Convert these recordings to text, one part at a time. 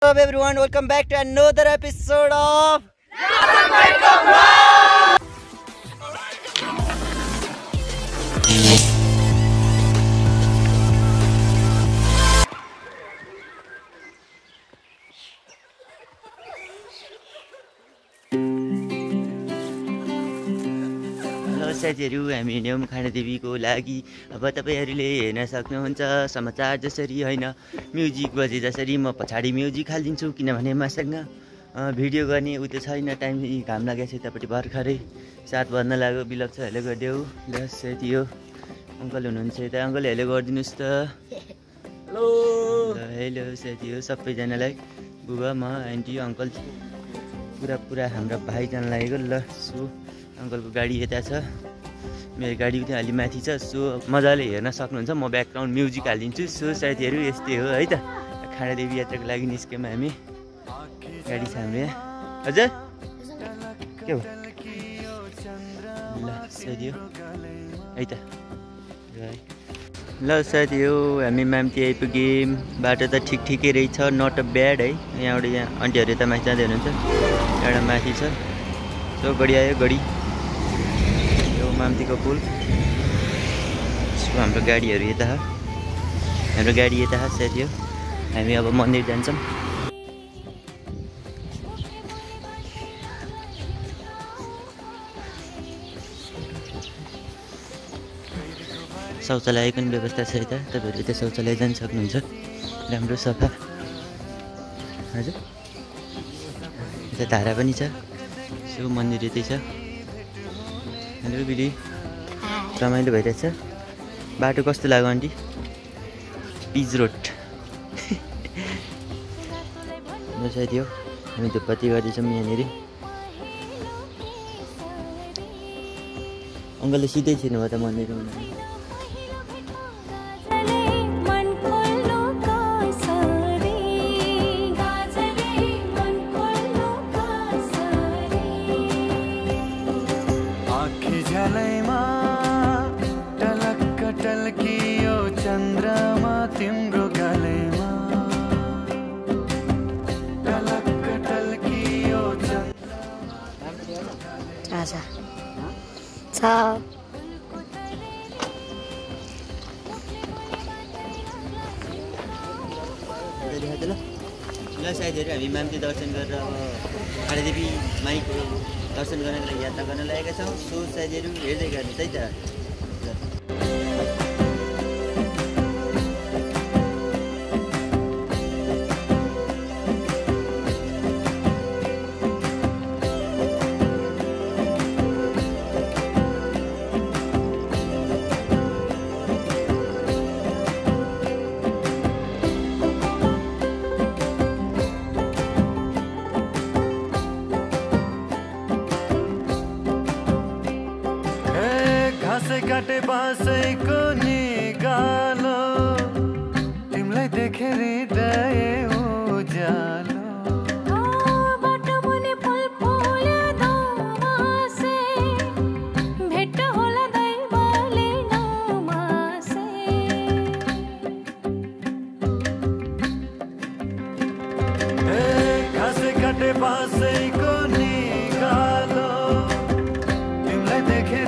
up everyone? Welcome back to another episode of साथीहरु हामी हिँड्यौं खानादेवीको लागि। अब तपाईहरुले हेर्न सक्नुहुन्छ समाचार जसरी हैन म्युजिक बजे जसरी म पछाडी म्युजिक हाल्दिन्छु किनभने मसँग भिडियो गर्ने उ त छैन। टाइम घाम लागेछ यतापट्टि भर्खरै 7 बज्न लाग्यो। बिलक छ हेलो गरिदेऊ ल साथी हो अंकल हुनुहुन्छ यता। अंकल हेलो गरिदिनुस् त। हेलो हेलो साथी हो सबैजनालाई बुबा म आन्टी अंकल पुरा हाम्रो भाइजान लागेको ल। सो अंकलको गाडी यता छ, मेरो गाडी उता अलि माथि छ। सो मजाले हेर्न सक्नुहुन्छ। म ब्याकग्राउन्ड म्युजिक हालिदिन्छु। सो साथीहरु यस्तै हो है त। खानादेवी यात्राको लागि निस्क्यौँ हामी। गाडी छ हाम्रो यहाँ। हजुर के हो ल साथी हो है त ल साथी हो हामी माम्ती आइपुग्यौँ। बाटो त ठिकै रहेछ, नट अ ब्याड है। यहाँबाट यहाँ आन्टीहरू यता माथि जाँदै हुनुहुन्छ, एउटा माथि छ। सो गडी आयो गडी माम्तीको पुल। हाम्रो गाडीहरू यता हो, हाम्रो गाडी यता हो साथी हो। हामी अब मन्दिर जान्छौँ। शौचालयको पनि व्यवस्था छ यता, तपाईँहरू यता शौचालय जान सक्नुहुन्छ, राम्रो सफा। हजुर यता धारा पनि छ। सो मन्दिर यतै छ। हेलो बिडी रमाइलो भइरहेछ। बाटो कस्तो लाग्यो आन्टी? पिच रोड साथी हो हामी धुपबत्ती गर्दैछौँ यहाँनिर। अङ्कलले सिधै छिर्नुभयो त मन्दिरमा। ल साथीहरु हामी माम्ती दर्शन गरेर अब खानादेवी माईको दर्शन गर्नको लागि यात्रा गर्न लागेका छौँ। सो साथीहरु हेर्दै गर्नुहोस् है त। काटे बाँसैको निगालो तिमीलाई देखेर हृदय उज्यालो। बाटो मुनि फुल फुल्यो दमासे भेट होला दैवले नमासे। घाँसे काटे बाँसैको निगालो तिमीलाई देखेर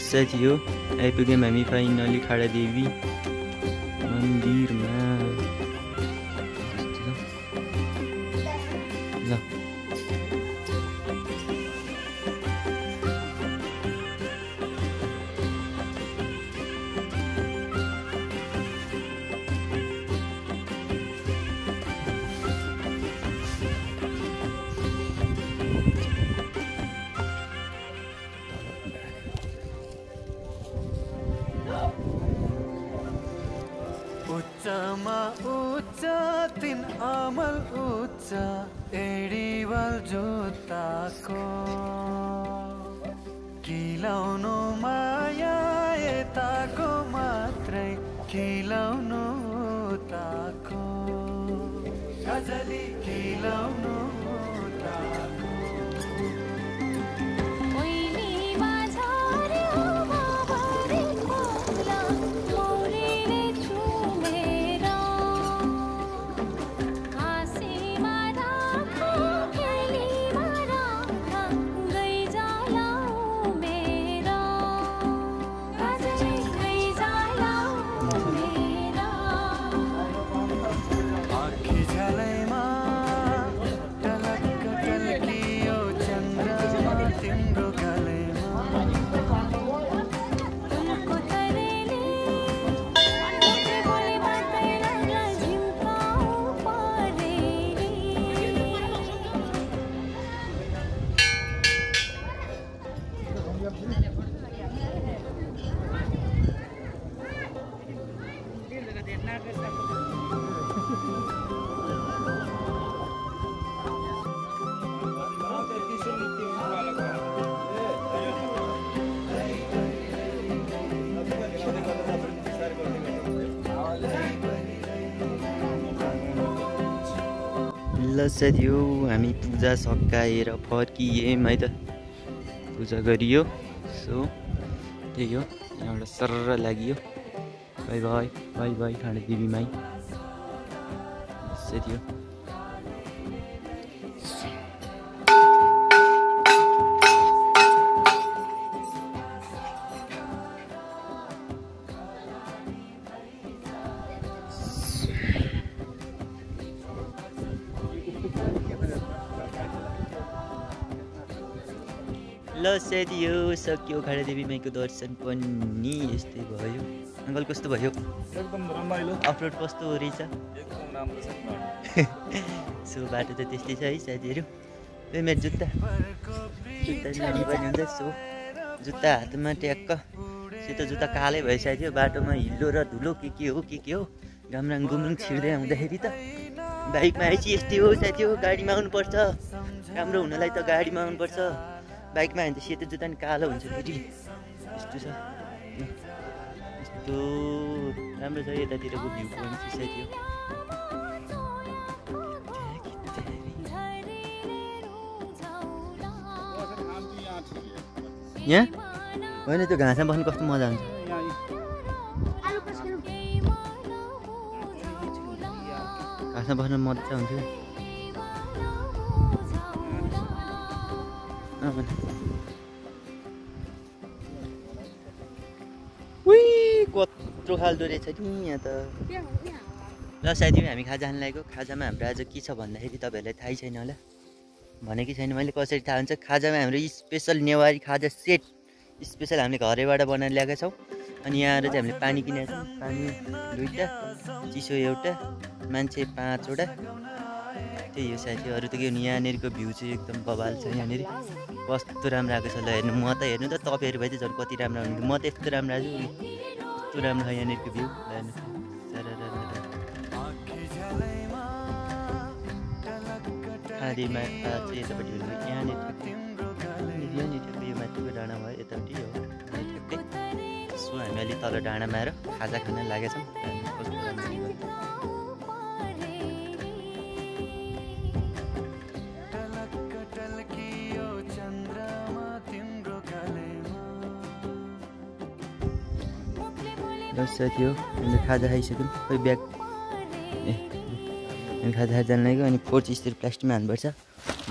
साथी हो आइपुग्यौँ हामी फाइनली खानादेवी मन्दिरमा। ल उच्चमा उच्च तिन अमल उच्च एडीवाल जुत्ताको खिलाउनु माया यताको मात्रै खिलाउनु उताको गजली खिलाउनु उताको ल साथीहो हामी पूजा सकाएर फर्कियौँ है त पूजा गरियो सो त्यही हो यहाँबाट सरर लाग्यो bye bye bye bye Khandadevi माई साथीहो ल साथीहो सक्यो खाँडादेवी माईको दर्शन पनि यस्तै भयो अङ्कल कस्तो भयो एकदम रमाइलो अपलोड कस्तो हो रहेछ एकदम राम्रो छ सो बाटो त त्यस्तै छ है साथीहरू ए मेरो जुत्ता लाने पनि हुन्छ सो जुत्ता हातमा ट्याक्क सेतो जुत्ता कालै भइसकेको थियो बाटोमा हिलो र धुलो के हो घामराङ गुम्रुङ छिर्दै आउँदाखेरि त बाइकमा आएपछि यस्तै हो साथी हो गाडीमा आउनुपर्छ राम्रो हुनलाई त गाडीमा आउनुपर्छ बाइकमा आयो भने त सेतो जुत्ता नि कालो हुन्छ फेरि यस्तो छ यस्तो राम्रो छ यतातिरको भ्यू पोइन्ट चाहिँ साथी हो यहाँ होइन त्यो घाँसमा बस्नु कस्तो मजा हुन्छ घाँसमा बस्नु मजा हुन्छ कत्रो खालको रहेछ नि यहाँ त ल साथीहरू हामी खाजा खान लागेको खाजामा हाम्रो आज के छ भन्दाखेरि तपाईँहरूलाई थाहै छैन होला भनेकै छैन मैले कसरी थाहा हुन्छ खाजामा हाम्रो स्पेसल नेवारी खाजा सेट स्पेसल हामीले घरैबाट बनाएर ल्याएका छौँ अनि यहाँ चाहिँ हामीले पानी किनेका छौँ पानी 2टा चिसो एउटा मान्छे 5वटा त्यही हो साथीहरू त के हो यहाँनिरको भ्यू चाहिँ एकदम बवाल छ यहाँनिर कस्तो राम्रो आएको छ ल हेर्नु म त हेर्नु त तपाईँहरू भए चाहिँ झन् कति राम्रो हुन्थ्यो म त यस्तो राम्रो आएको यस्तो राम्रो छ यहाँनिरको भ्यू हेर्नु खाँदैमा चाहिँ यतापट्टि हुनु यहाँनिर यो माथिको डाँडा भयो यतापट्टि हो ठ्याक्कै सो हामी अलिक तल डाँडामा आएर खाजा खान लागेका छौँ साथी हो हामीले खाजा खाइसक्यौँ खोइ ब्याग हामी खाजा जान लाग्यो अनि फोर्च यस्तरी प्लास्टिकमा हाल्नुपर्छ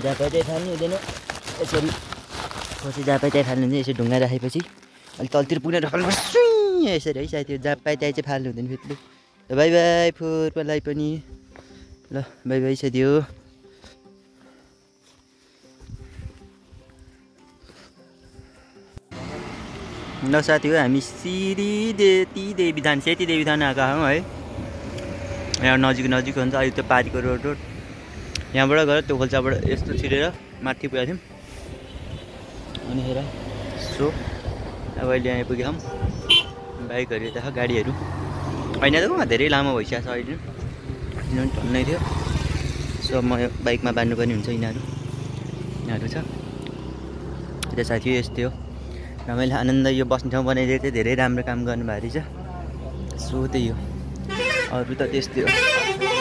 जहाँ पाए त्यही फाल्नु हुँदैन यसरी पछि जहाँ पाए त्यही फाल्नु हुँदैन यसरी ढुङ्गा राखेपछि अलिक तलतिर पुगेर फाल्नुपर्छ यसरी है साथी जहाँ पाए त्यही चाहिँ फाल्नु हुँदैन फेरि ल बाई बाई फोरलाई पनि ल बाई बाई साथी हो ल साथी हो हामी ती देवीधान सेती देवीधान आएका छौँ है यहाँ नजिक हुन्छ अहिले त्यो पारीको रोड यहाँबाट गएर त्यो खोल्साबाट यस्तो छिरेर माथि पुगेको थियौँ अनि हेर सो अब अहिले यहाँ आइपुगेको छौँ बाइकहरू यता गाडीहरू होइन त उहाँ धेरै लामो भइसकेको छ अहिले किनभने टन्नै थियो सो म यो बाइकमा बान्नुपर्ने हुन्छ यिनीहरू छ यता साथी यस्तै हो रमाइलो आनन्द यो बस्ने ठाउँ बनाइदिएर चाहिँ धेरै राम्रो काम गर्नुभएको रहेछ सो त्यही हो अरू त त्यस्तै हो